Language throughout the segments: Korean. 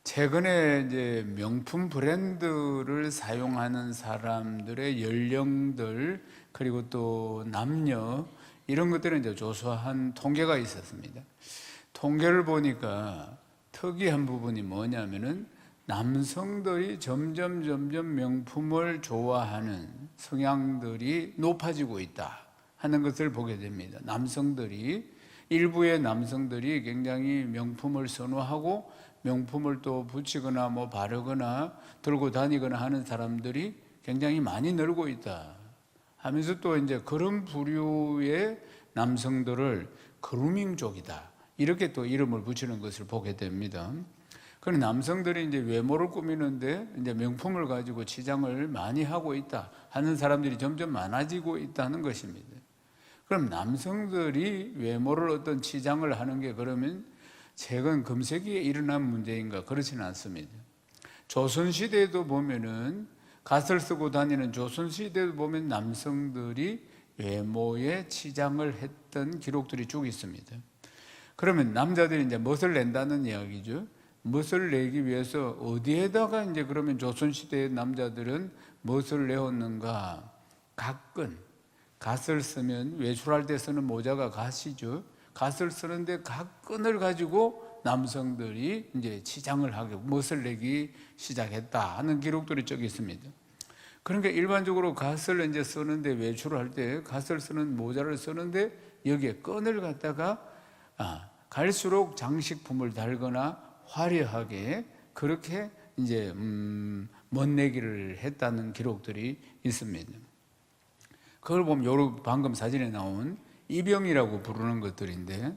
최근에 이제 명품 브랜드를 사용하는 사람들의 연령들 그리고 또 남녀 이런 것들을 이제 조사한 통계가 있었습니다. 통계를 보니까 특이한 부분이 뭐냐면은 남성들이 점점 명품을 좋아하는 성향들이 높아지고 있다 하는 것을 보게 됩니다. 일부의 남성들이 굉장히 명품을 선호하고 명품을 또 붙이거나 뭐 바르거나 들고 다니거나 하는 사람들이 굉장히 많이 늘고 있다 하면서 또 이제 그런 부류의 남성들을 그루밍족이다 이렇게 또 이름을 붙이는 것을 보게 됩니다. 그런 남성들이 이제 외모를 꾸미는데 이제 명품을 가지고 치장을 많이 하고 있다 하는 사람들이 점점 많아지고 있다는 것입니다. 그럼 남성들이 외모를 어떤 치장을 하는 게 그러면 최근 금세기에 일어난 문제인가? 그렇지는 않습니다. 조선시대에도 보면은 갓을 쓰고 다니는 조선시대에도 보면 남성들이 외모에 치장을 했던 기록들이 쭉 있습니다. 그러면 남자들이 이제 멋을 낸다는 이야기죠. 멋을 내기 위해서 어디에다가 이제 그러면 조선시대의 남자들은 멋을 내었는가? 갓을 쓰면 외출할 때 쓰는 모자가 갓이죠. 갓을 쓰는데 갓끈을 가지고 남성들이 이제 치장을 하고 멋을 내기 시작했다 하는 기록들이 쭉 있습니다. 그러니까 일반적으로 갓을 이제 쓰는데 외출을 할 때 갓을 쓰는 모자를 쓰는데 여기에 끈을 갖다가 갈수록 장식품을 달거나 화려하게 그렇게 이제 멋내기를 했다는 기록들이 있습니다. 그걸 보면 방금 사진에 나온 이병이라고 부르는 것들인데,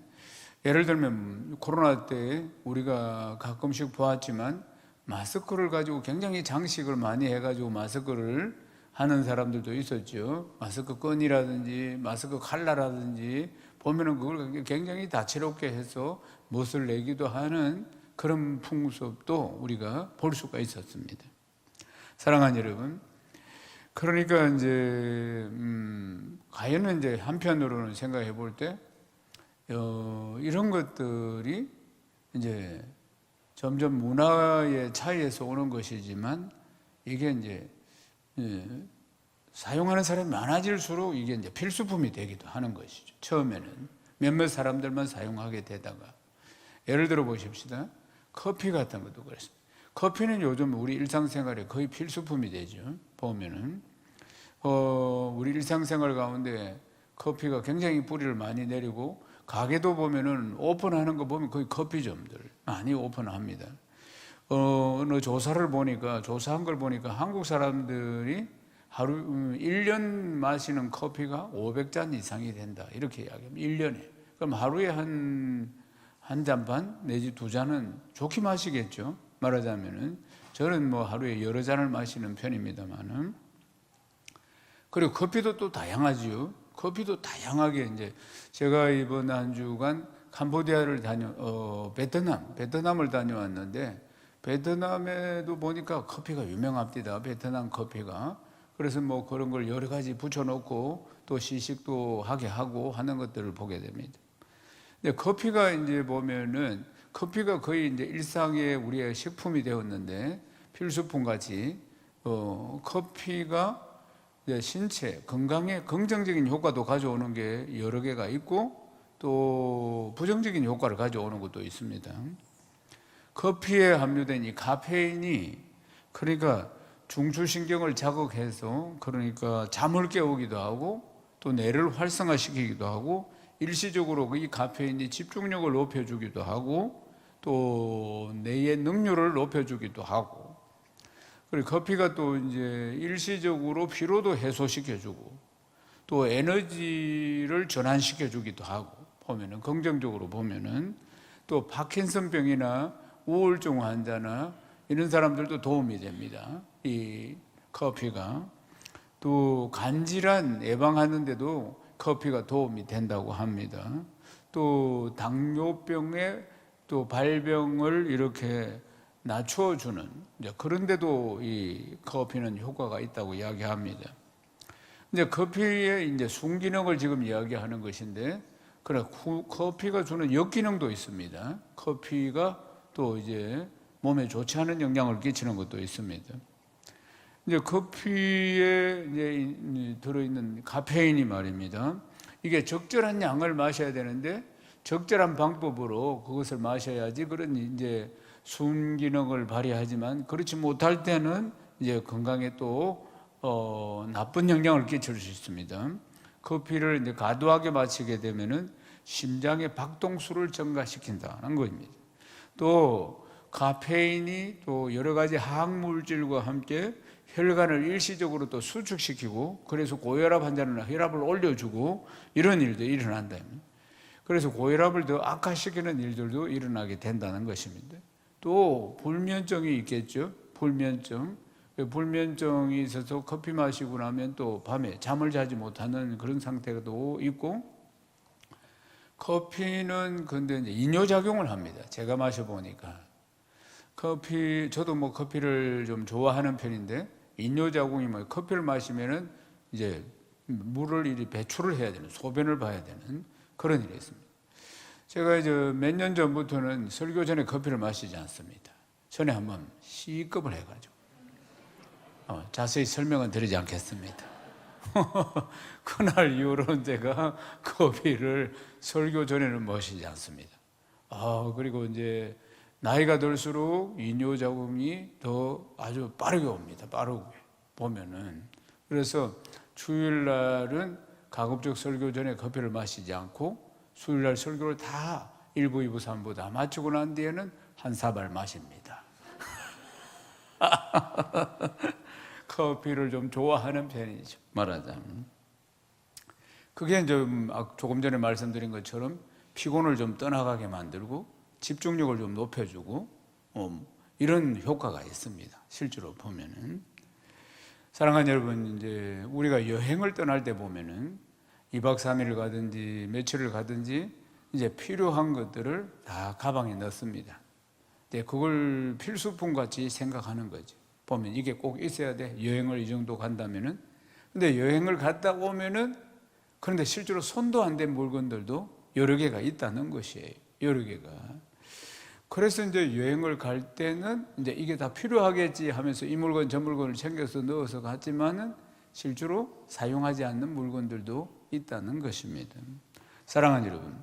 예를 들면 코로나 때 우리가 가끔씩 보았지만 마스크를 가지고 굉장히 장식을 많이 해가지고 마스크를 하는 사람들도 있었죠. 마스크 끈이라든지 마스크 칼라라든지 보면은 그걸 굉장히 다채롭게 해서 멋을 내기도 하는 그런 풍습도 우리가 볼 수가 있었습니다. 사랑하는 여러분, 그러니까 이제 과연 이제 한편으로는 생각해 볼 때 이런 것들이 이제 점점 문화의 차이에서 오는 것이지만 이게 이제 사용하는 사람이 많아질수록 이게 이제 필수품이 되기도 하는 것이죠. 처음에는 몇몇 사람들만 사용하게 되다가 예를 들어 보십시다. 커피 같은 것도 그렇습니다. 커피는 요즘 우리 일상생활에 거의 필수품이 되죠. 보면은 우리 일상생활 가운데 커피가 굉장히 뿌리를 많이 내리고 가게도 보면은 오픈하는 거 보면 거의 커피점들 많이 오픈합니다. 어느 조사한 걸 보니까 한국 사람들이 하루 1년 마시는 커피가 500잔 이상이 된다 이렇게 이야기합니다. 1년에. 그럼 하루에 한 잔 반 내지 2잔은 좋게 마시겠죠. 말하자면은 저는 뭐 하루에 여러 잔을 마시는 편입니다만은. 그리고 커피도 또 다양하지요. 커피도 다양하게 이제 제가 이번 한 주간 캄보디아를 베트남을 다녀왔는데 베트남에도 보니까 커피가 유명합니다. 베트남 커피가. 그래서 뭐 그런 걸 여러 가지 붙여놓고 또 시식도 하게 하고 하는 것들을 보게 됩니다. 근데 커피가 이제 보면은 커피가 거의 이제 일상의 우리의 식품이 되었는데 필수품 같이 커피가 신체 건강에 긍정적인 효과도 가져오는 게 여러 개가 있고 또 부정적인 효과를 가져오는 것도 있습니다. 커피에 함유된 이 카페인이 그러니까 중추신경을 자극해서 그러니까 잠을 깨우기도 하고 또 뇌를 활성화시키기도 하고 일시적으로 이 카페인이 집중력을 높여주기도 하고 또 뇌의 능률을 높여주기도 하고 그리고 커피가 또 이제 일시적으로 피로도 해소시켜주고 또 에너지를 전환시켜주기도 하고 보면은 긍정적으로 보면은 또 파킨슨병이나 우울증 환자나 이런 사람들도 도움이 됩니다. 이 커피가 또 간질환 예방하는 데도 커피가 도움이 된다고 합니다. 또 당뇨병의 또 발병을 이렇게 낮춰주는 그런 데도 이 커피는 효과가 있다고 이야기합니다. 이제 커피의 이제 순기능을 지금 이야기하는 것인데, 그래 커피가 주는 역기능도 있습니다. 커피가 또 이제 몸에 좋지 않은 영향을 끼치는 것도 있습니다. 이제 커피에 이제 들어있는 카페인이 말입니다. 이게 적절한 양을 마셔야 되는데 적절한 방법으로 그것을 마셔야지 그런 이제 순기능을 발휘하지만 그렇지 못할 때는 이제 건강에 또 나쁜 영향을 끼칠 수 있습니다. 커피를 이제 과도하게 마시게 되면은 심장의 박동수를 증가시킨다는 겁니다. 또 카페인이 또 여러 가지 화학물질과 함께 혈관을 일시적으로 또 수축시키고 그래서 고혈압 환자는 혈압을 올려주고 이런 일도 일어난다. 그래서 고혈압을 더 악화시키는 일들도 일어나게 된다는 것입니다. 또 불면증이 있겠죠. 불면증이 있어서 커피 마시고 나면 또 밤에 잠을 자지 못하는 그런 상태가 또 있고, 커피는 근데 이제 이뇨작용을 합니다. 제가 마셔보니까 저도 뭐 커피를 좀 좋아하는 편인데 이뇨작용이 뭐 커피를 마시면은 이제 물을 이리 배출을 해야 되는, 소변을 봐야 되는 그런 일이 있습니다. 제가 이제 몇 년 전부터는 설교 전에 커피를 마시지 않습니다. 전에 한번 C급을 해가지고 자세히 설명은 드리지 않겠습니다. 그날 이후로는 제가 커피를 설교 전에는 마시지 않습니다. 그리고 이제 나이가 들수록 이뇨작용이 더 아주 빠르게 옵니다. 빠르게 보면은. 그래서 주일날은 가급적 설교 전에 커피를 마시지 않고 수요일날 설교를 다 1부, 2부, 3부 다 마치고 난 뒤에는 한 사발 마십니다. 커피를 좀 좋아하는 편이죠, 말하자면. 그게 좀 조금 전에 말씀드린 것처럼 피곤을 좀 떠나가게 만들고 집중력을 좀 높여주고 이런 효과가 있습니다. 실제로 보면은. 사랑하는 여러분, 이제 우리가 여행을 떠날 때 보면은 2박 3일을 가든지 며칠을 가든지 이제 필요한 것들을 다 가방에 넣습니다. 그걸 필수품 같이 생각하는 거죠. 보면 이게 꼭 있어야 돼. 여행을 이 정도 간다면은. 근데 여행을 갔다 오면은 그런데 실제로 손도 안 댄 물건들도 여러 개가 있다는 것이에요. 여러 개가. 그래서 이제 여행을 갈 때는 이제 이게 다 필요하겠지 하면서 이 물건 저 물건을 챙겨서 넣어서 갔지만은 실제로 사용하지 않는 물건들도 있다는 것입니다. 사랑하는 여러분,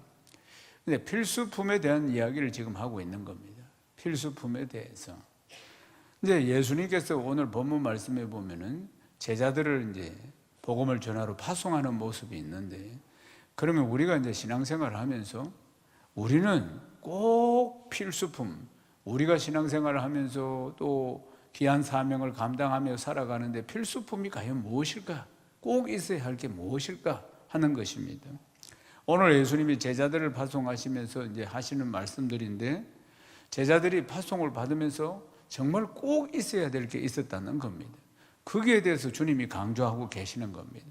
근데 필수품에 대한 이야기를 지금 하고 있는 겁니다. 필수품에 대해서. 이제 예수님께서 오늘 본문 말씀에 보면은 제자들을 이제 복음을 전하러 파송하는 모습이 있는데, 그러면 우리가 이제 신앙생활을 하면서 우리는 꼭 필수품, 우리가 신앙생활을 하면서 또 귀한 사명을 감당하며 살아가는데 필수품이 과연 무엇일까? 꼭 있어야 할 게 무엇일까? 하는 것입니다. 오늘 예수님이 제자들을 파송하시면서 이제 하시는 말씀들인데, 제자들이 파송을 받으면서 정말 꼭 있어야 될 게 있었다는 겁니다. 거기에 대해서 주님이 강조하고 계시는 겁니다.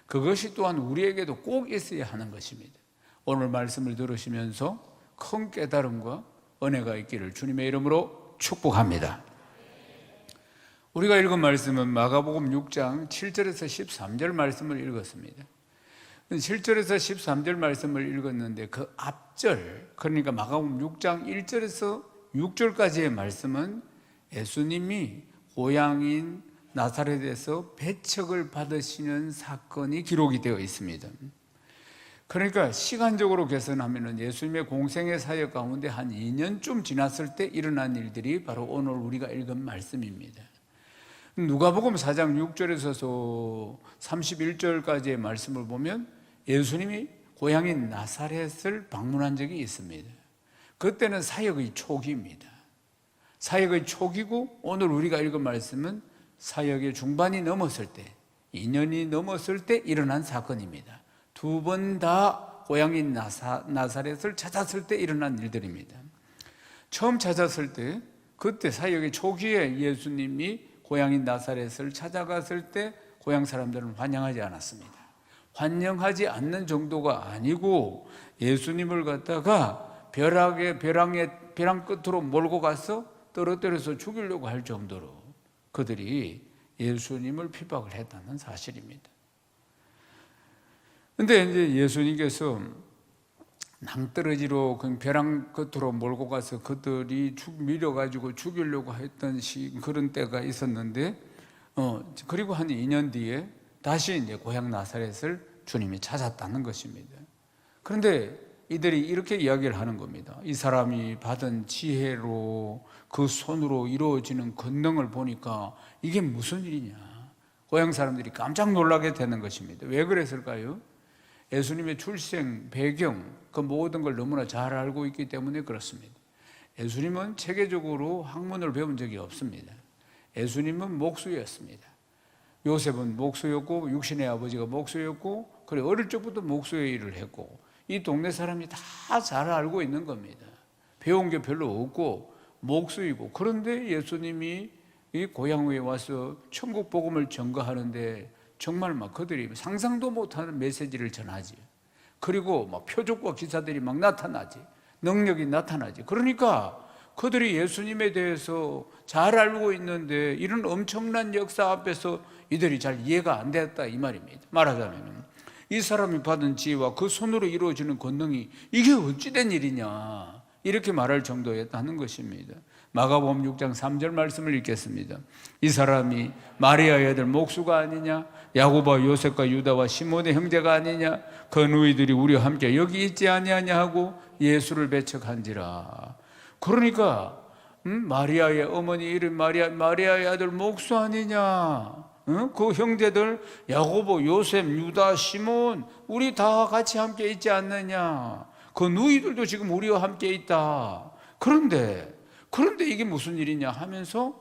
그것이 또한 우리에게도 꼭 있어야 하는 것입니다. 오늘 말씀을 들으시면서 큰 깨달음과 은혜가 있기를 주님의 이름으로 축복합니다. 우리가 읽은 말씀은 마가복음 6장 7절에서 13절 말씀을 읽었습니다. 7절에서 13절 말씀을 읽었는데 그 앞절, 그러니까 마가복음 6장 1절에서 6절까지의 말씀은 예수님이 고향인 나사렛에서 배척을 받으시는 사건이 기록이 되어 있습니다. 그러니까 시간적으로 계산하면 예수님의 공생의 사역 가운데 한 2년쯤 지났을 때 일어난 일들이 바로 오늘 우리가 읽은 말씀입니다. 누가복음 4장 6절에서 31절까지의 말씀을 보면 예수님이 고향인 나사렛을 방문한 적이 있습니다. 그때는 사역의 초기입니다. 사역의 초기고, 오늘 우리가 읽은 말씀은 사역의 중반이 넘었을 때, 2년이 넘었을 때 일어난 사건입니다. 두 번 다 고향인 나사렛을 찾았을 때 일어난 일들입니다. 처음 찾았을 때, 그때 사역의 초기에 예수님이 고향인 나사렛을 찾아갔을 때 고향 사람들은 환영하지 않았습니다. 환영하지 않는 정도가 아니고 예수님을 갖다가 벼랑 끝으로 몰고 가서 떨어뜨려서 죽이려고 할 정도로 그들이 예수님을 핍박을 했다는 사실입니다. 그런데 이제 예수님께서 낭떠러지로 그 벼랑 끝으로 몰고 가서 그들이 밀어가지고 죽이려고 했던 그런 때가 있었는데, 그리고 한 2년 뒤에 다시 이제 고향 나사렛을 주님이 찾았다는 것입니다. 그런데 이들이 이렇게 이야기를 하는 겁니다. 이 사람이 받은 지혜로 그 손으로 이루어지는 권능을 보니까 이게 무슨 일이냐. 고향 사람들이 깜짝 놀라게 되는 것입니다. 왜 그랬을까요? 예수님의 출생, 배경, 그 모든 걸 너무나 잘 알고 있기 때문에 그렇습니다. 예수님은 체계적으로 학문을 배운 적이 없습니다. 예수님은 목수였습니다. 요셉은 목수였고, 육신의 아버지가 목수였고, 그리고 어릴 적부터 목수의 일을 했고, 이 동네 사람이 다 잘 알고 있는 겁니다. 배운 게 별로 없고 목수이고, 그런데 예수님이 이 고향에 와서 천국 복음을 전가하는데 정말 막 그들이 상상도 못하는 메시지를 전하지. 그리고 막 표적과 기사들이 막 나타나지. 능력이 나타나지. 그러니까 그들이 예수님에 대해서 잘 알고 있는데 이런 엄청난 역사 앞에서 이들이 잘 이해가 안 됐다 이 말입니다. 말하자면 이 사람이 받은 지혜와 그 손으로 이루어지는 권능이 이게 어찌된 일이냐 이렇게 말할 정도였다는 것입니다. 마가복음 6장 3절 말씀을 읽겠습니다. 이 사람이 마리아의 아들 목수가 아니냐, 야고보와 요셉과 유다와 시몬의 형제가 아니냐, 그 너희들이 우리와 함께 여기 있지 아니하냐 하고 예수를 배척한지라. 그러니까 마리아의 어머니 이름 마리아의 아들 목수 아니냐, 그 형제들 야고보, 요셉, 유다, 시몬 우리 다 같이 함께 있지 않느냐, 그 너희들도 지금 우리와 함께 있다. 그런데 이게 무슨 일이냐 하면서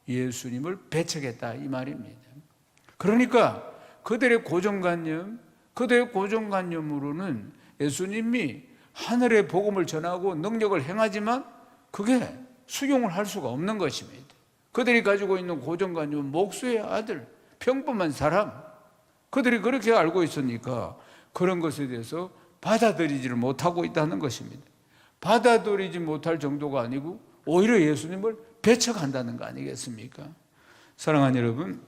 예수님을 배척했다 이 말입니다. 그러니까 그들의 고정관념으로는 예수님이 하늘의 복음을 전하고 능력을 행하지만 그게 수용을 할 수가 없는 것입니다. 그들이 가지고 있는 고정관념은 목수의 아들, 평범한 사람, 그들이 그렇게 알고 있으니까 그런 것에 대해서 받아들이지를 못하고 있다는 것입니다. 받아들이지 못할 정도가 아니고 오히려 예수님을 배척한다는 거 아니겠습니까? 사랑하는 여러분,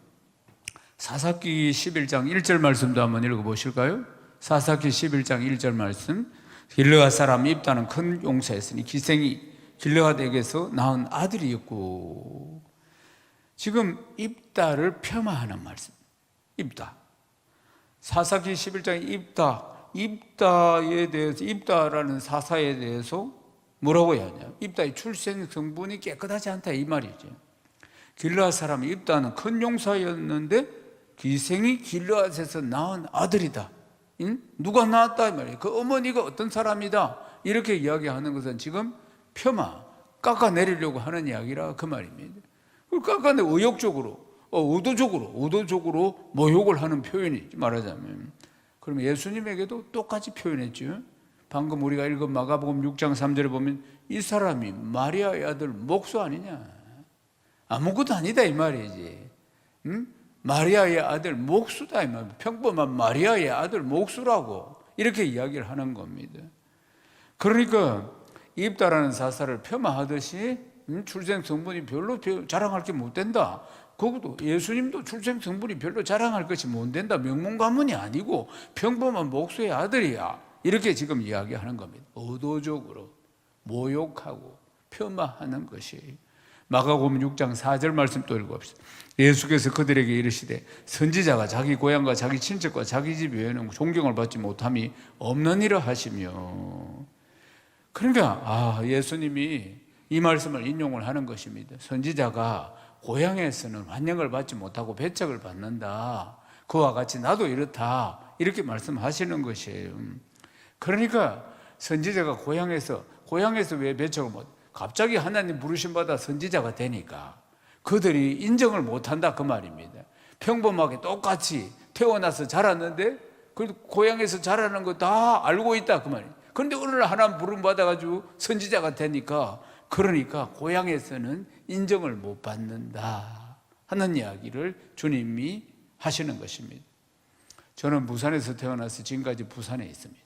사사기 11장 1절 말씀도 한번 읽어보실까요? 사사기 11장 1절 말씀. 길르앗 사람 입다는 큰 용사였으니 기생이 길르앗에게서 낳은 아들이었고. 지금 입다를 폄하하는 말씀. 입다. 사사기 11장 입다에 대해서, 입다라는 사사에 대해서 뭐라고 해야 하냐? 입다의 출생 성분이 깨끗하지 않다 이 말이죠. 길르앗 사람 입다는 큰 용사였는데 기생이 길르앗에서 낳은 아들이다. 누가 낳았다 이 말이에요. 그 어머니가 어떤 사람이다 이렇게 이야기하는 것은 지금 폄하, 깎아내리려고 하는 이야기라 그 말입니다. 깎아내 의욕적으로, 의도적으로 모욕을 하는 표현이지 말하자면. 그러면 예수님에게도 똑같이 표현했죠. 방금 우리가 읽은 마가복음 6장 3절에 보면 이 사람이 마리아의 아들 목수 아니냐, 아무것도 아니다 이 말이지. 마리아의 아들 목수다 이 말. 평범한 마리아의 아들 목수라고 이렇게 이야기를 하는 겁니다. 그러니까 입다라는 사사를 폄하하듯이 출생 성분이 별로 자랑할 게 못 된다. 그것도 예수님도 출생 성분이 별로 자랑할 것이 못 된다. 명문 가문이 아니고 평범한 목수의 아들이야. 이렇게 지금 이야기하는 겁니다. 의도적으로 모욕하고 폄하하는 것이. 마가복음 6장 4절 말씀 또 읽어봅시다. 예수께서 그들에게 이르시되 선지자가 자기 고향과 자기 친척과 자기 집 외에는 존경을 받지 못함이 없느니라 하시며. 그러니까 예수님이 이 말씀을 인용을 하는 것입니다. 선지자가 고향에서는 환영을 받지 못하고 배척을 받는다. 그와 같이 나도 이렇다. 이렇게 말씀하시는 것이에요. 그러니까 선지자가 고향에서 왜 배척을 못? 갑자기 하나님 부르심받아 선지자가 되니까 그들이 인정을 못한다 그 말입니다. 평범하게 똑같이 태어나서 자랐는데 그 고향에서 자라는 거 다 알고 있다 그 말이에요. 그런데 어느 날 하나님 부름받아가지고 선지자가 되니까 그러니까 고향에서는 인정을 못 받는다 하는 이야기를 주님이 하시는 것입니다. 저는 부산에서 태어나서 지금까지 부산에 있습니다.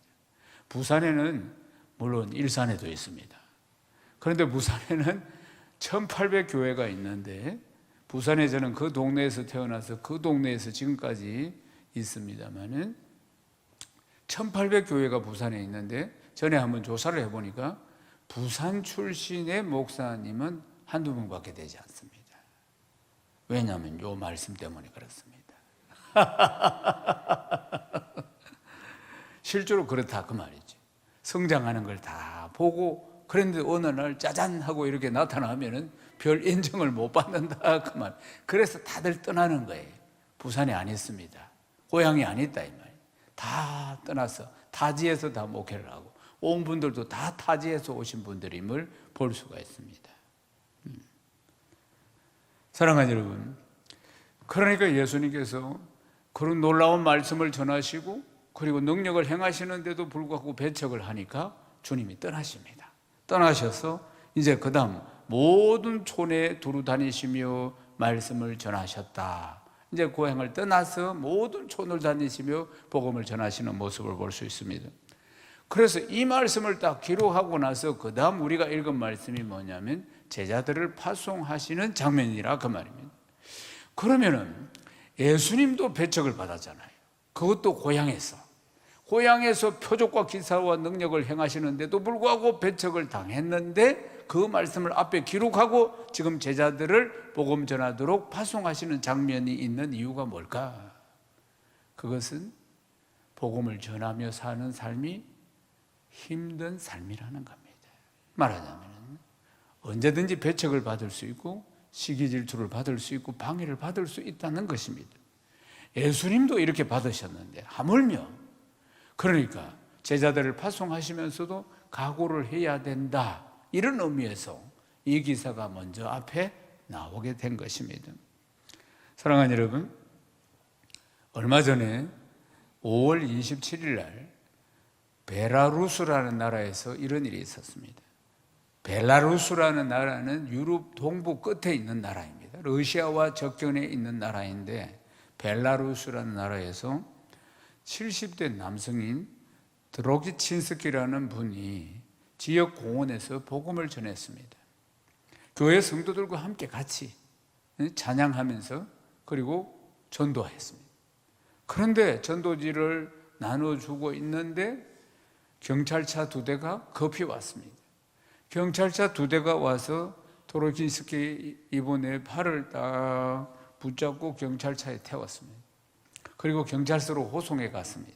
부산에는 물론 일산에도 있습니다. 그런데 부산에는 1800교회가 있는데 부산에 저는 그 동네에서 태어나서 그 동네에서 지금까지 있습니다만은 1800교회가 부산에 있는데 전에 한번 조사를 해보니까 부산 출신의 목사님은 한두 명밖에 되지 않습니다. 왜냐하면 요 말씀 때문에 그렇습니다. 실제로 그렇다 그 말이지. 성장하는 걸 다 보고 그런데 어느 날 짜잔 하고 이렇게 나타나면은 별 인정을 못 받는다 그 말. 그래서 다들 떠나는 거예요. 부산에 안 있습니다. 고향이 안 있다 이 말이에요. 다 떠나서 타지에서 다 목회를 하고 온 분들도 다 타지에서 오신 분들임을 볼 수가 있습니다. 사랑하는 여러분, 그러니까 예수님께서 그런 놀라운 말씀을 전하시고 그리고 능력을 행하시는데도 불구하고 배척을 하니까 주님이 떠나십니다. 떠나셔서 이제 그 다음 모든 촌에 두루 다니시며 말씀을 전하셨다. 이제 고향을 떠나서 모든 촌을 다니시며 복음을 전하시는 모습을 볼 수 있습니다. 그래서 이 말씀을 딱 기록하고 나서 그 다음 우리가 읽은 말씀이 뭐냐면 제자들을 파송하시는 장면이라 그 말입니다. 그러면은 예수님도 배척을 받았잖아요. 그것도 고향에서 표적과 기사와 능력을 행하시는데도 불구하고 배척을 당했는데 그 말씀을 앞에 기록하고 지금 제자들을 복음 전하도록 파송하시는 장면이 있는 이유가 뭘까? 그것은 복음을 전하며 사는 삶이 힘든 삶이라는 겁니다. 말하자면 언제든지 배척을 받을 수 있고 시기 질투를 받을 수 있고 방해를 받을 수 있다는 것입니다. 예수님도 이렇게 받으셨는데 하물며 그러니까 제자들을 파송하시면서도 각오를 해야 된다 이런 의미에서 이 기사가 먼저 앞에 나오게 된 것입니다. 사랑하는 여러분, 얼마 전에 5월 27일 날 벨라루스라는 나라에서 이런 일이 있었습니다. 벨라루스라는 나라는 유럽 동부 끝에 있는 나라입니다. 러시아와 접경에 있는 나라인데 벨라루스라는 나라에서 70대 남성인 드로기친스키라는 분이 지역 공원에서 복음을 전했습니다. 교회 성도들과 함께 같이 찬양하면서 그리고 전도했습니다. 그런데 전도지를 나눠주고 있는데 경찰차 2대가 급히 왔습니다. 경찰차 2대가 와서 드로기친스키 이분의 팔을 딱 붙잡고 경찰차에 태웠습니다. 그리고 경찰서로 호송해 갔습니다.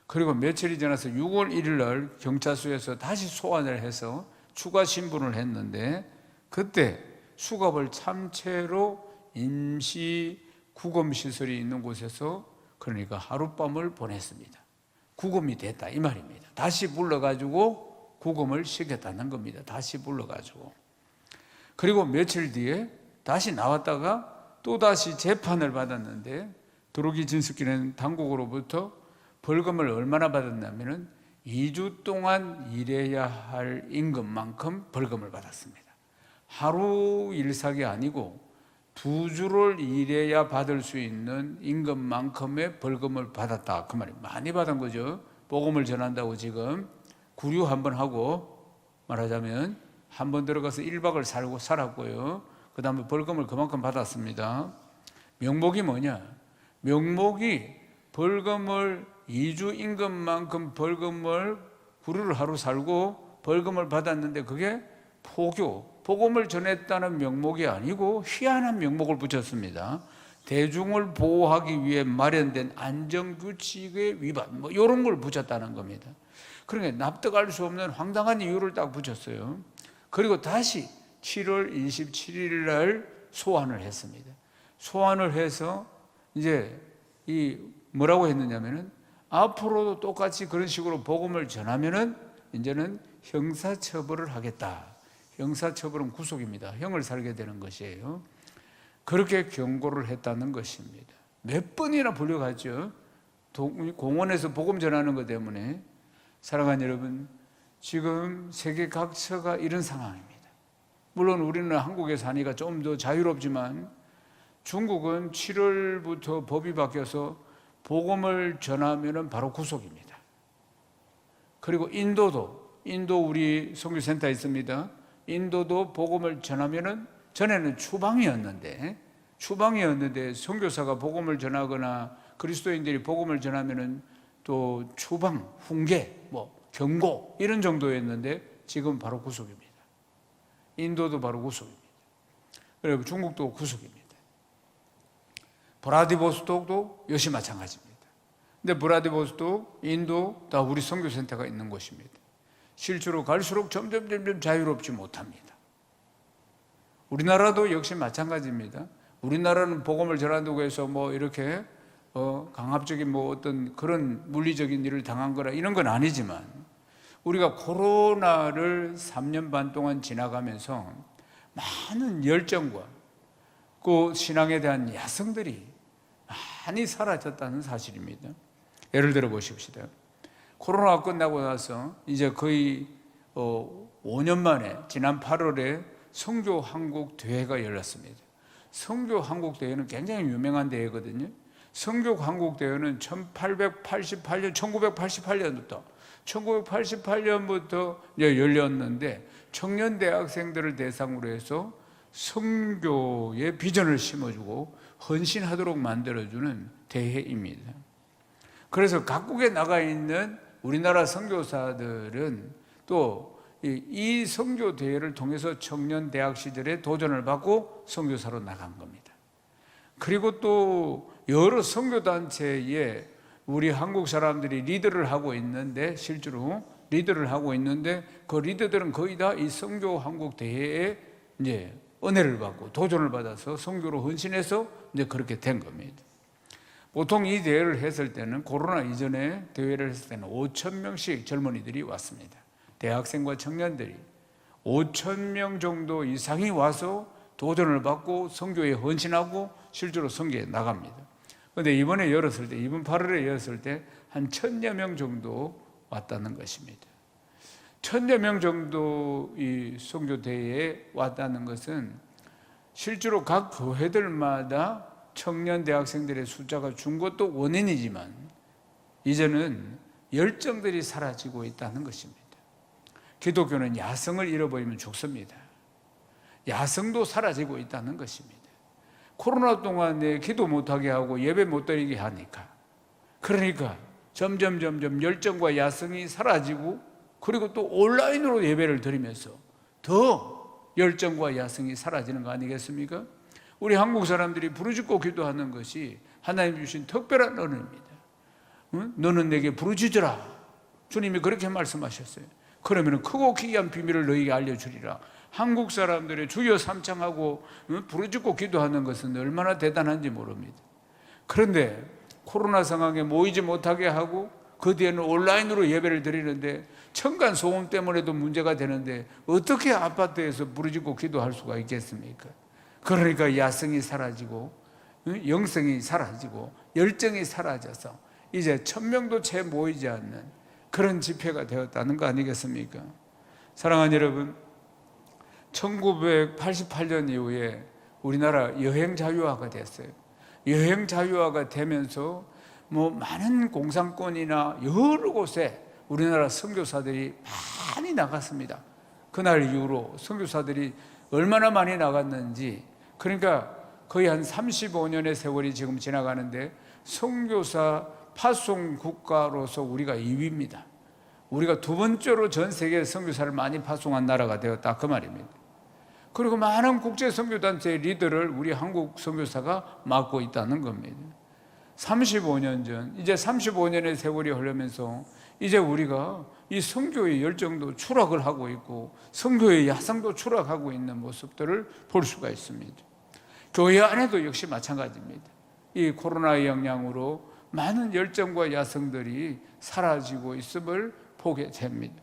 그리고 며칠이 지나서 6월 1일 날 경찰서에서 다시 소환을 해서 추가 신분을 했는데 그때 수갑을 찬 채로 임시 구금시설이 있는 곳에서 그러니까 하룻밤을 보냈습니다. 구금이 됐다 이 말입니다. 다시 불러가지고 구금을 시켰다는 겁니다. 다시 불러가지고. 그리고 며칠 뒤에 다시 나왔다가 또다시 재판을 받았는데 드로기친스키는 당국으로부터 벌금을 얼마나 받았냐면 2주 동안 일해야 할 임금만큼 벌금을 받았습니다. 하루 일삭이 아니고 2주를 일해야 받을 수 있는 임금만큼의 벌금을 받았다 그 말이에요. 많이 받은 거죠. 복음을 전한다고 지금 구류 한번 하고 말하자면 한번 들어가서 1박을 살았고요. 그 다음에 벌금을 그만큼 받았습니다. 명목이 뭐냐? 명목이 벌금을 2주 임금만큼 벌금을 구류를 하루 살고 벌금을 받았는데 그게 복음을 전했다는 명목이 아니고 희한한 명목을 붙였습니다. 대중을 보호하기 위해 마련된 안전규칙의 위반 이런 걸 붙였다는 겁니다. 그러니까 납득할 수 없는 황당한 이유를 딱 붙였어요. 그리고 다시 7월 27일 날 소환을 했습니다. 소환을 해서 이제 뭐라고 했느냐면은 앞으로도 똑같이 그런 식으로 복음을 전하면은 이제는 형사처벌을 하겠다. 형사처벌은 구속입니다. 형을 살게 되는 것이에요. 그렇게 경고를 했다는 것입니다. 몇 번이나 불려갔죠. 공원에서 복음 전하는 것 때문에. 사랑하는 여러분, 지금 세계 각처가 이런 상황입니다. 물론 우리는 한국에 사니까 좀 더 자유롭지만 중국은 7월부터 법이 바뀌어서 복음을 전하면 바로 구속입니다. 그리고 인도 우리 선교센터에 있습니다. 인도도 복음을 전하면은 전에는 추방이었는데 선교사가 복음을 전하거나 그리스도인들이 복음을 전하면은 또 추방, 훈계 경고 이런 정도였는데 지금 바로 구속입니다. 인도도 바로 구속입니다. 그리고 중국도 구속입니다. 브라디보스톡도 역시 마찬가지입니다. 근데 브라디보스톡, 인도 다 우리 선교센터가 있는 곳입니다. 실제로 갈수록 점점 자유롭지 못합니다. 우리나라도 역시 마찬가지입니다. 우리나라는 복음을 전한다고 해서 뭐 이렇게 강압적인 뭐 어떤 그런 물리적인 일을 당한 거라 이런 건 아니지만 우리가 코로나를 3년 반 동안 지나가면서 많은 열정과 그 신앙에 대한 야성들이 많이 사라졌다는 사실입니다. 예를 들어 보십시다. 코로나가 끝나고 나서 이제 거의 5년 만에 지난 8월에 성교 한국 대회가 열렸습니다. 성교 한국 대회는 굉장히 유명한 대회거든요. 성교 한국 대회는 1988년부터 열렸는데 청년 대학생들을 대상으로 해서 성교의 비전을 심어주고 헌신하도록 만들어주는 대회입니다. 그래서 각국에 나가 있는 우리나라 선교사들은 또 이 선교 대회를 통해서 청년 대학 시절에 도전을 받고 선교사로 나간 겁니다. 그리고 또 여러 선교 단체에 우리 한국 사람들이 리더를 하고 있는데 실제로 리더를 하고 있는데 그 리더들은 거의 다 이 선교 한국 대회에 이제 은혜를 받고 도전을 받아서 선교로 헌신해서 이제 그렇게 된 겁니다. 보통 이 대회를 했을 때는 코로나 이전에 대회를 했을 때는 5,000명씩 젊은이들이 왔습니다. 대학생과 청년들이 5,000명 정도 이상이 와서 도전을 받고 선교에 헌신하고 실제로 선교에 나갑니다. 그런데 이번에 열었을 때, 이번 8월에 열었을 때 한 1,000여 명 정도 왔다는 것입니다. 1,000여 명 정도 이 선교 대회에 왔다는 것은 실제로 각 교회들마다 청년 대학생들의 숫자가 준 것도 원인이지만 이제는 열정들이 사라지고 있다는 것입니다. 기독교는 야성을 잃어버리면 죽습니다. 야성도 사라지고 있다는 것입니다. 코로나 동안에 기도 못하게 하고 예배 못 드리게 하니까 그러니까 점점 열정과 야성이 사라지고 그리고 또 온라인으로 예배를 드리면서 더 열정과 야성이 사라지는 거 아니겠습니까? 우리 한국 사람들이 부르짖고 기도하는 것이 하나님 주신 특별한 은혜입니다. 응? 너는 내게 부르짖으라. 주님이 그렇게 말씀하셨어요. 그러면 크고 기이한 비밀을 너희에게 알려주리라. 한국 사람들의 주여 삼창하고 부르짖고 기도하는 것은 얼마나 대단한지 모릅니다. 그런데 코로나 상황에 모이지 못하게 하고 그 뒤에는 온라인으로 예배를 드리는데 층간 소음 때문에도 문제가 되는데 어떻게 아파트에서 부르짖고 기도할 수가 있겠습니까? 그러니까 야성이 사라지고 영성이 사라지고 열정이 사라져서 이제 1,000명도 채 모이지 않는 그런 집회가 되었다는 거 아니겠습니까? 사랑하는 여러분, 1988년 이후에 우리나라 여행 자유화가 됐어요. 여행 자유화가 되면서 뭐 많은 공산권이나 여러 곳에 우리나라 선교사들이 많이 나갔습니다. 그날 이후로 선교사들이 얼마나 많이 나갔는지, 그러니까 거의 한 35년의 세월이 지금 지나가는데 선교사 파송 국가로서 우리가 2위입니다. 우리가 두 번째로 전 세계 선교사를 많이 파송한 나라가 되었다 그 말입니다. 그리고 많은 국제 선교단체의 리더를 우리 한국 선교사가 맡고 있다는 겁니다. 35년 전, 이제 35년의 세월이 흐르면서 이제 우리가 이 선교의 열정도 추락을 하고 있고 선교의 야성도 추락하고 있는 모습들을 볼 수가 있습니다. 교회 안에도 역시 마찬가지입니다. 이 코로나의 영향으로 많은 열정과 야성들이 사라지고 있음을 보게 됩니다.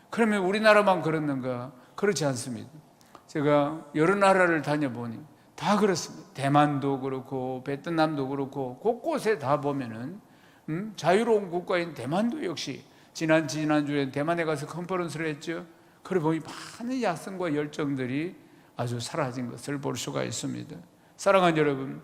그러면 우리나라만 그렇는가? 그렇지 않습니다. 제가 여러 나라를 다녀보니 다 그렇습니다. 대만도 그렇고 베트남도 그렇고 곳곳에 다 보면은 자유로운 국가인 대만도 역시 지난주에 대만에 가서 컨퍼런스를 했죠. 그래 보니 많은 야성과 열정들이 아주 사라진 것을 볼 수가 있습니다. 사랑하는 여러분,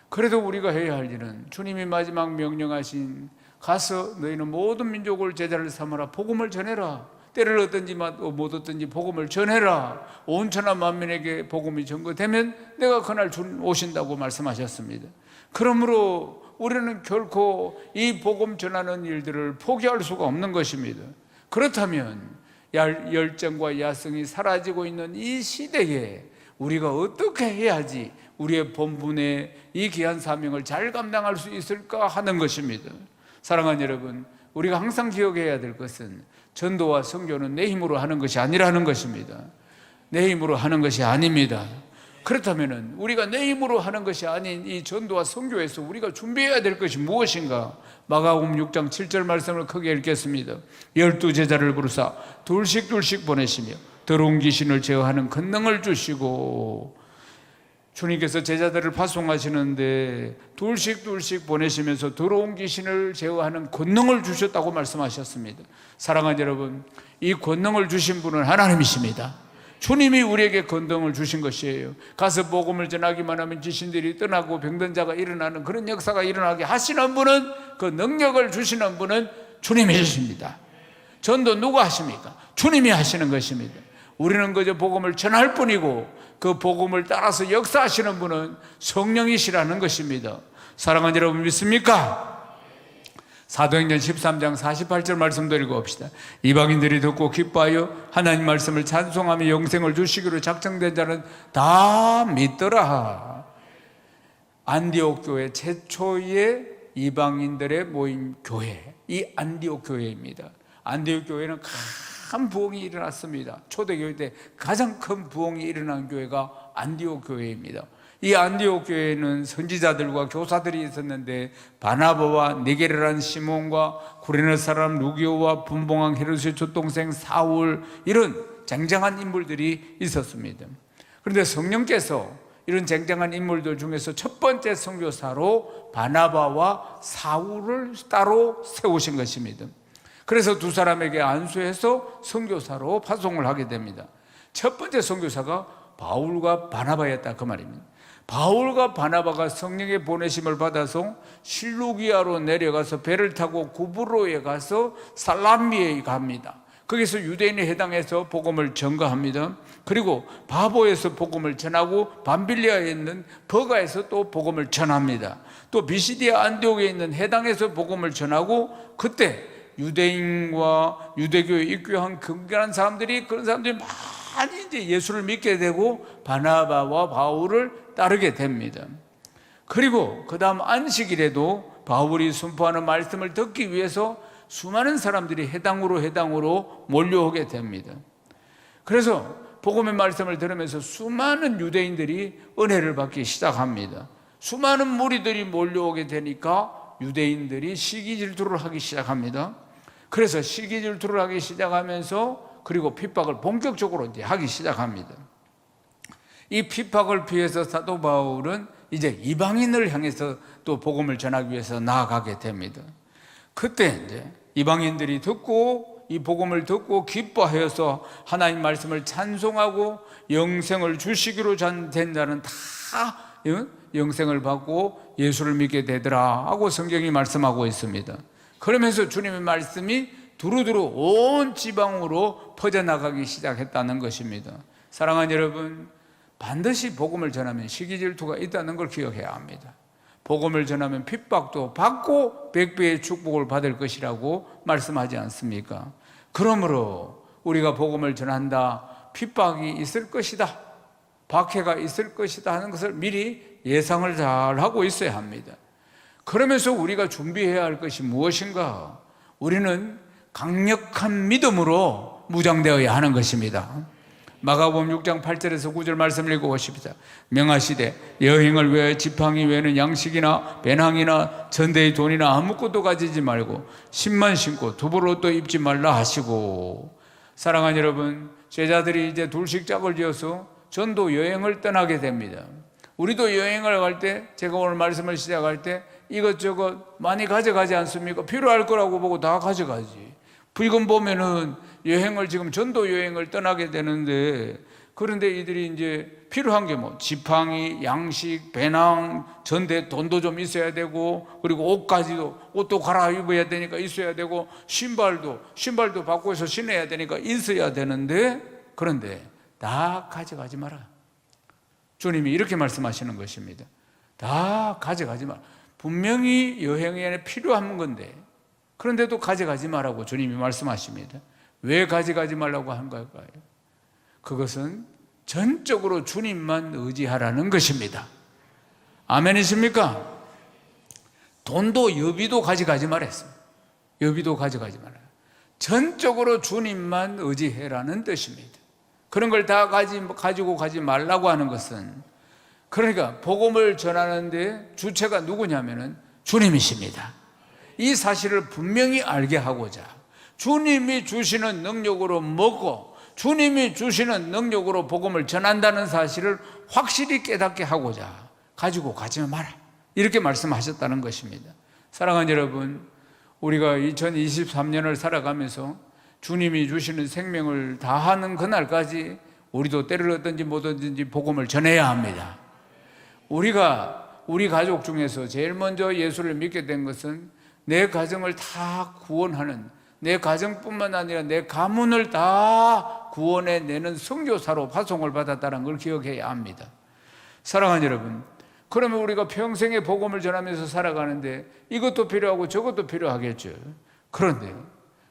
그래도 우리가 해야 할 일은 주님이 마지막 명령하신 가서 너희는 모든 민족을 제자를 삼아라, 복음을 전해라, 때를 얻든지 못 얻든지 복음을 전해라, 온 천하 만민에게 복음이 전거되면 내가 그날 주님 오신다고 말씀하셨습니다. 그러므로 우리는 결코 이 복음 전하는 일들을 포기할 수가 없는 것입니다. 그렇다면 열정과 야성이 사라지고 있는 이 시대에 우리가 어떻게 해야지 우리의 본분의 이 귀한 사명을 잘 감당할 수 있을까 하는 것입니다. 사랑하는 여러분, 우리가 항상 기억해야 될 것은 전도와 선교는 내 힘으로 하는 것이 아니라는 것입니다. 내 힘으로 하는 것이 아닙니다. 그렇다면 우리가 내 힘으로 하는 것이 아닌 이 전도와 선교에서 우리가 준비해야 될 것이 무엇인가? 마가복음 6장 7절 말씀을 크게 읽겠습니다. 12제자를 부르사 둘씩 보내시며 더러운 귀신을 제어하는 권능을 주시고, 주님께서 제자들을 파송하시는데 둘씩 보내시면서 더러운 귀신을 제어하는 권능을 주셨다고 말씀하셨습니다. 사랑하는 여러분, 이 권능을 주신 분은 하나님이십니다. 주님이 우리에게 권능을 주신 것이에요. 가서 복음을 전하기만 하면 귀신들이 떠나고 병든 자가 일어나는 그런 역사가 일어나게 하시는 분은, 그 능력을 주시는 분은 주님이십니다. 전도 누가 하십니까? 주님이 하시는 것입니다. 우리는 그저 복음을 전할 뿐이고 그 복음을 따라서 역사하시는 분은 성령이시라는 것입니다. 사랑하는 여러분, 믿습니까? 사도행전 13장 48절 말씀도 읽어봅시다. 이방인들이 듣고 기뻐하여 하나님 말씀을 찬송하며 영생을 주시기로 작정된 자는 다 믿더라. 안디옥 교회 최초의 이방인들의 모임 교회, 이 안디옥 교회입니다. 안디옥 교회는 큰 부흥이 일어났습니다. 초대교회 때 가장 큰 부흥이 일어난 교회가 안디옥 교회입니다. 이 안디옥 교회는 선지자들과 교사들이 있었는데 바나바와 니게르라는 시몬과 구레네 사람 루기오와 분봉왕 헤롯의 맏동생 사울, 이런 쟁쟁한 인물들이 있었습니다. 그런데 성령께서 이런 쟁쟁한 인물들 중에서 첫 번째 선교사로 바나바와 사울을 따로 세우신 것입니다. 그래서 두 사람에게 안수해서 선교사로 파송을 하게 됩니다. 첫 번째 선교사가 바울과 바나바였다, 그 말입니다. 바울과 바나바가 성령의 보내심을 받아서 실루기아로 내려가서 배를 타고 구브로에 가서 살라미에 갑니다. 거기서 유대인의 해당에서 복음을 전가합니다. 그리고 바보에서 복음을 전하고 밤빌리아에 있는 버가에서 또 복음을 전합니다. 또 비시디아 안디옥에 있는 해당에서 복음을 전하고, 그때 유대인과 유대교에 입교한 경건한 사람들이, 그런 사람들이 많이 이제 예수를 믿게 되고 바나바와 바울을 따르게 됩니다. 그리고 그 다음 안식일에도 바울이 선포하는 말씀을 듣기 위해서 수많은 사람들이 해당으로 몰려오게 됩니다. 그래서 복음의 말씀을 들으면서 수많은 유대인들이 은혜를 받기 시작합니다. 수많은 무리들이 몰려오게 되니까 유대인들이 시기 질투를 하기 시작합니다. 그래서 시기 질투를 하기 시작하면서, 그리고 핍박을 본격적으로 이제 하기 시작합니다. 이 핍박을 피해서 사도 바울은 이제 이방인을 향해서 또 복음을 전하기 위해서 나아가게 됩니다. 그때 이제 이방인들이 듣고, 이 복음을 듣고 기뻐하여서 하나님 말씀을 찬송하고 영생을 주시기로 된 자는 다 영생을 받고 예수를 믿게 되더라 하고 성경이 말씀하고 있습니다. 그러면서 주님의 말씀이 두루두루 온 지방으로 퍼져나가기 시작했다는 것입니다. 사랑하는 여러분, 반드시 복음을 전하면 시기질투가 있다는 걸 기억해야 합니다. 복음을 전하면 핍박도 받고 100배의 축복을 받을 것이라고 말씀하지 않습니까? 그러므로 우리가 복음을 전한다, 핍박이 있을 것이다, 박해가 있을 것이다 하는 것을 미리 예상을 잘 하고 있어야 합니다. 그러면서 우리가 준비해야 할 것이 무엇인가? 우리는 강력한 믿음으로 무장되어야 하는 것입니다. 마가복음 6장 8절에서 9절 말씀을 읽어보십시다. 명하시되 여행을 위하여 지팡이 외에는 양식이나 배낭이나 전대의 돈이나 아무것도 가지지 말고 신만 신고 두벌 옷도 입지 말라 하시고. 사랑하는 여러분, 제자들이 이제 둘씩 짝을 지어서 전도 여행을 떠나게 됩니다. 우리도 여행을 갈 때, 제가 오늘 말씀을 시작할 때 이것저것 많이 가져가지 않습니까? 필요할 거라고 보고 다 가져가지. 지금 보면은 여행을, 지금 전도 여행을 떠나게 되는데, 그런데 이들이 이제 필요한 게 뭐 지팡이, 양식, 배낭, 전대, 돈도 좀 있어야 되고, 그리고 옷도 갈아입어야 되니까 있어야 되고, 신발도 바꿔서 신어야 되니까 있어야 되는데, 그런데 다 가져가지 마라. 주님이 이렇게 말씀하시는 것입니다. 다 가져가지 마라. 분명히 여행에 필요한 건데, 그런데도 가져가지 말라고 주님이 말씀하십니다. 왜 가져가지 말라고 한 걸까요? 그것은 전적으로 주님만 의지하라는 것입니다. 아멘이십니까? 돈도 여비도 가져가지 말았습니다. 여비도 가져가지 말아요. 전적으로 주님만 의지해라는 뜻입니다. 그런 걸 다 가지고 가지 말라고 하는 것은, 그러니까 복음을 전하는데 주체가 누구냐면은 주님이십니다. 이 사실을 분명히 알게 하고자, 주님이 주시는 능력으로 먹고 주님이 주시는 능력으로 복음을 전한다는 사실을 확실히 깨닫게 하고자 가지고 가지 마라, 이렇게 말씀하셨다는 것입니다. 사랑하는 여러분, 우리가 2023년을 살아가면서 주님이 주시는 생명을 다하는 그날까지 우리도 때를 얻든지 못 얻든지 복음을 전해야 합니다. 우리 가족 중에서 제일 먼저 예수를 믿게 된 것은 내 가정을 다 구원하는, 내 가정뿐만 아니라 내 가문을 다 구원해내는 선교사로 파송을 받았다는 걸 기억해야 합니다. 사랑하는 여러분, 그러면 우리가 평생에 복음을 전하면서 살아가는데 이것도 필요하고 저것도 필요하겠죠.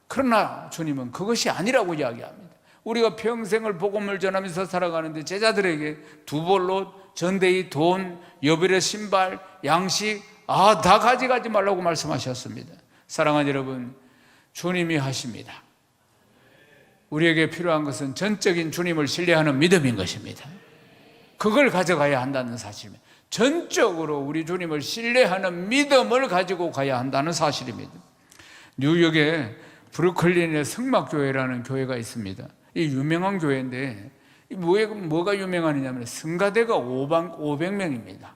그러나 주님은 그것이 아니라고 이야기합니다. 우리가 평생을 복음을 전하면서 살아가는데 제자들에게 두벌로, 전대의 돈, 여벌의 신발, 양식 다 가져가지 말라고 말씀하셨습니다. 사랑하는 여러분, 주님이 하십니다. 우리에게 필요한 것은 전적인 주님을 신뢰하는 믿음인 것입니다. 그걸 가져가야 한다는 사실입니다. 전적으로 우리 주님을 신뢰하는 믿음을 가지고 가야 한다는 사실입니다. 뉴욕에 브루클린의 성막교회라는 교회가 있습니다. 이 유명한 교회인데 뭐가 유명하냐면 성가대가 500명입니다.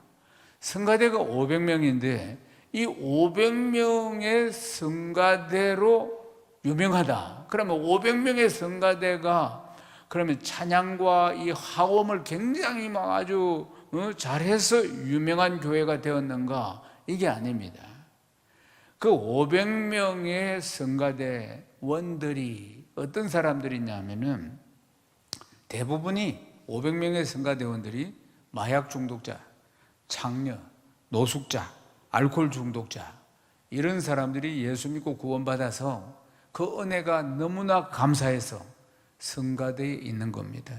성가대가 500명인데 이 500명의 성가대로 유명하다. 그러면 500명의 성가대가 그러면 찬양과 이 화음을 굉장히 막 아주 잘해서 유명한 교회가 되었는가? 이게 아닙니다. 그 500명의 성가대원들이 어떤 사람들이냐면은 대부분이 500명의 성가대원들이 마약 중독자, 창녀, 노숙자, 알코올 중독자, 이런 사람들이 예수 믿고 구원받아서 그 은혜가 너무나 감사해서 성가대에 있는 겁니다.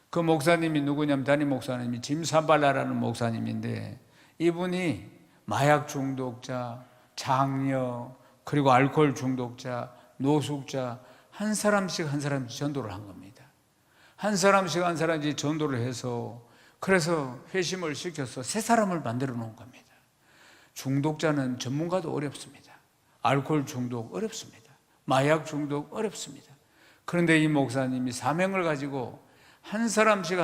그 목사님이 누구냐면 담임 목사님이 짐 산발라라는 목사님인데 이분이 마약 중독자, 장녀, 그리고 알코올 중독자, 노숙자 한 사람씩 전도를 한 겁니다. 한 사람씩 전도를 해서 그래서 회심을 시켜서 새 사람을 만들어 놓은 겁니다. 중독자는 전문가도 어렵습니다. 알코올 중독 어렵습니다. 마약 중독 어렵습니다. 그런데 이 목사님이 사명을 가지고 한 사람씩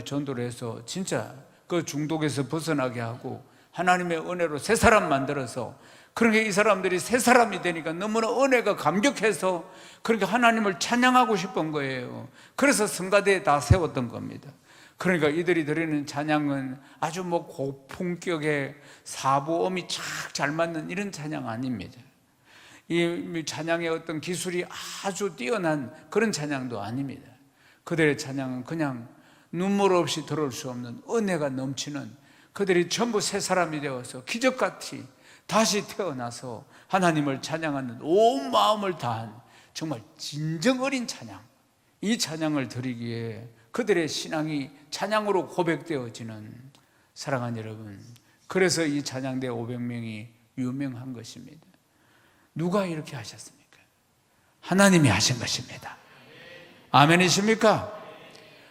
전도를 해서 진짜 그 중독에서 벗어나게 하고 하나님의 은혜로 새 사람 만들어서, 그러니까 이 사람들이 새 사람이 되니까 너무나 은혜가 감격해서 그렇게 하나님을 찬양하고 싶은 거예요. 그래서 성가대에 다 세웠던 겁니다. 그러니까 이들이 드리는 찬양은 아주 고품격의 사부음이 착 잘 맞는 이런 찬양 아닙니다. 이 찬양의 어떤 기술이 아주 뛰어난 그런 찬양도 아닙니다. 그들의 찬양은 그냥 눈물 없이 들을 수 없는 은혜가 넘치는, 그들이 전부 새 사람이 되어서 기적같이 다시 태어나서 하나님을 찬양하는 온 마음을 다한 정말 진정 어린 찬양, 이 찬양을 드리기에 그들의 신앙이 찬양으로 고백되어지는, 사랑하는 여러분, 그래서 이 찬양대 500명이 유명한 것입니다. 누가 이렇게 하셨습니까? 하나님이 하신 것입니다. 아멘이십니까?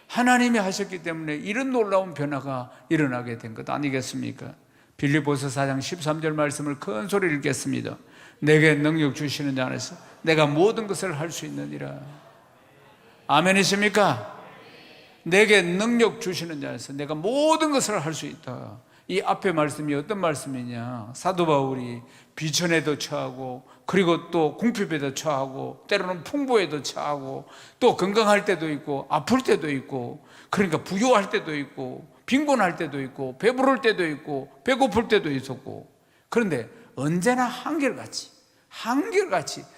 하나님이 하셨기 때문에 이런 놀라운 변화가 일어나게 된 것 아니겠습니까? 빌립보서 4장 13절 말씀을 큰 소리를 읽겠습니다. 내게 능력 주시는 자 안에서 내가 모든 것을 할 수 있느니라. 아멘이십니까? 내게 능력 주시는 자 안에서 내가 모든 것을 할 수 있다. 이 앞에 말씀이 어떤 말씀이냐? 사도 바울이 비천에도 처하고, 그리고 또 궁핍에도 처하고, 때로는 풍부에도 처하고, 또 건강할 때도 있고 아플 때도 있고, 그러니까 부유할 때도 있고 빈곤할 때도 있고 배부를 때도 있고 배고플 때도 있었고, 그런데 언제나 한결같이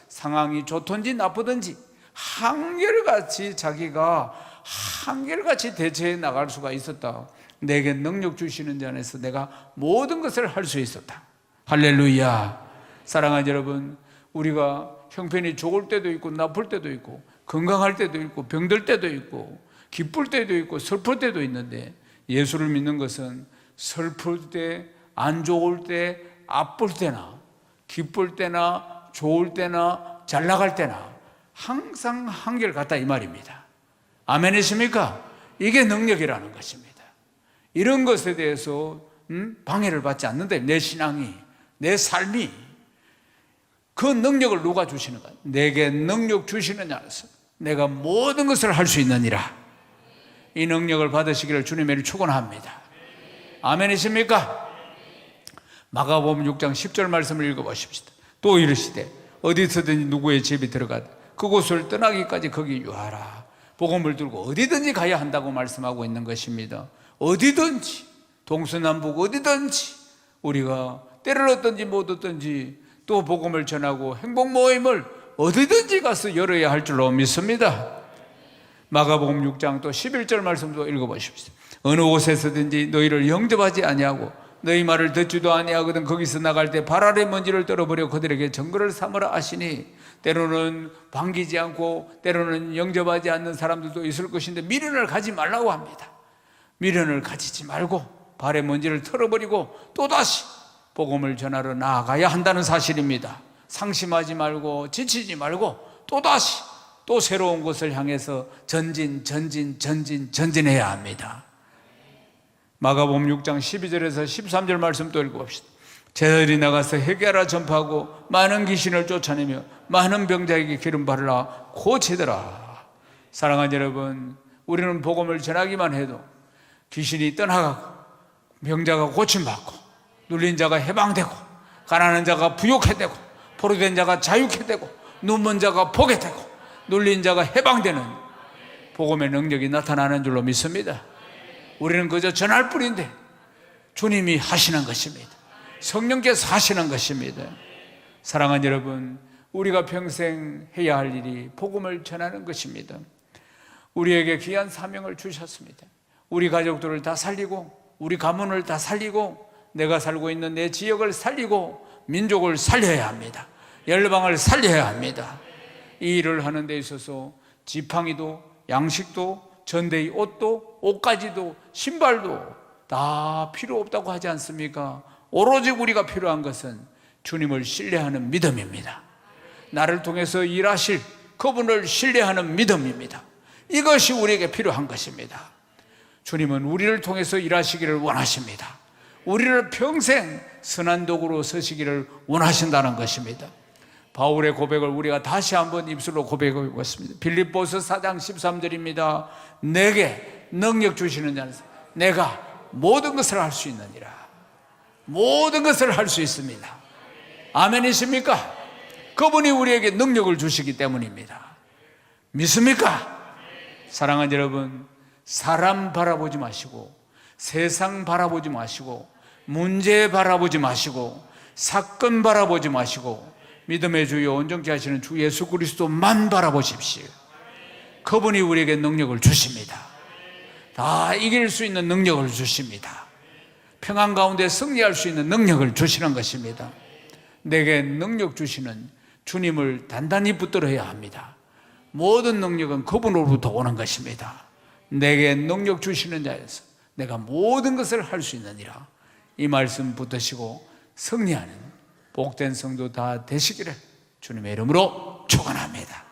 상황이 좋든지 나쁘든지 한결같이 자기가 한결같이 대처해 나갈 수가 있었다. 내게 능력 주시는 자 안에서 내가 모든 것을 할 수 있었다. 할렐루야. 사랑하는 여러분, 우리가 형편이 좋을 때도 있고 나쁠 때도 있고 건강할 때도 있고 병들 때도 있고 기쁠 때도 있고 슬플 때도 있는데 예수를 믿는 것은 슬플 때, 안 좋을 때, 아플 때나 기쁠 때나 좋을 때나 잘 나갈 때나 항상 한결같다 이 말입니다. 아멘이십니까? 이게 능력이라는 것입니다. 이런 것에 대해서 방해를 받지 않는다. 내 신앙이, 내 삶이. 그 능력을 누가 주시는가? 내게 능력 주시느냐 해서 내가 모든 것을 할 수 있느니라. 이 능력을 받으시기를 주님의 축원합니다. 아멘이십니까? 마가복음 6장 10절 말씀을 읽어보십시다. 또 이르시되 어디서든지 누구의 집에 들어가 그곳을 떠나기까지 거기 유하라. 복음을 들고 어디든지 가야 한다고 말씀하고 있는 것입니다. 어디든지, 동서남북 어디든지 우리가 때를 얻든지 못 얻든지 또 복음을 전하고 행복 모임을 어디든지 가서 열어야 할 줄로 믿습니다. 마가복음 6장 또 11절 말씀도 읽어보십시오. 어느 곳에서든지 너희를 영접하지 아니하고 너희 말을 듣지도 아니하거든 거기서 나갈 때 발 아래 먼지를 떨어버려 그들에게 증거를 삼으라 하시니, 때로는 반기지 않고 때로는 영접하지 않는 사람들도 있을 것인데 미련을 가지 말라고 합니다. 미련을 가지지 말고 발에 먼지를 털어버리고 또다시 복음을 전하러 나아가야 한다는 사실입니다. 상심하지 말고 지치지 말고 또다시 또 새로운 곳을 향해서 전진해야 합니다. 마가복음 6장 12절에서 13절 말씀 또 읽어봅시다. 제자들이 나가서 회개하라 전파하고 많은 귀신을 쫓아내며 많은 병자에게 기름 바르라 고치더라. 사랑하는 여러분, 우리는 복음을 전하기만 해도 귀신이 떠나가고 병자가 고침받고 눌린 자가 해방되고 가난한 자가 부욕해 되고 포로된 자가 자유케 되고 눈먼 자가 보게 되고 눌린 자가 해방되는 복음의 능력이 나타나는 줄로 믿습니다. 우리는 그저 전할 뿐인데 주님이 하시는 것입니다. 성령께서 하시는 것입니다. 사랑하는 여러분, 우리가 평생 해야 할 일이 복음을 전하는 것입니다. 우리에게 귀한 사명을 주셨습니다. 우리 가족들을 다 살리고 우리 가문을 다 살리고 내가 살고 있는 내 지역을 살리고 민족을 살려야 합니다. 열방을 살려야 합니다. 이 일을 하는 데 있어서 지팡이도 양식도 전대의 옷도 옷가지도 신발도 다 필요 없다고 하지 않습니까? 오로지 우리가 필요한 것은 주님을 신뢰하는 믿음입니다. 나를 통해서 일하실 그분을 신뢰하는 믿음입니다. 이것이 우리에게 필요한 것입니다. 주님은 우리를 통해서 일하시기를 원하십니다. 우리를 평생 선한 도구로 서시기를 원하신다는 것입니다. 바울의 고백을 우리가 다시 한번 입술로 고백하고 있습니다. 빌립보서 4장 13절입니다. 내게 능력 주시는 자는 내가 모든 것을 할 수 있느니라. 모든 것을 할 수 있습니다. 아멘이십니까? 그분이 우리에게 능력을 주시기 때문입니다. 믿습니까? 사랑하는 여러분, 사람 바라보지 마시고 세상 바라보지 마시고 문제 바라보지 마시고 사건 바라보지 마시고 믿음의 주여 온전케 하시는 주 예수 그리스도만 바라보십시오. 그분이 우리에게 능력을 주십니다. 다 이길 수 있는 능력을 주십니다. 평안 가운데 승리할 수 있는 능력을 주시는 것입니다. 내게 능력 주시는 주님을 단단히 붙들어야 합니다. 모든 능력은 그분으로부터 오는 것입니다. 내게 능력 주시는 자에서 내가 모든 것을 할 수 있느니라. 이 말씀 붙드시고 승리하는 복된 성도 다 되시기를 주님의 이름으로 축원합니다.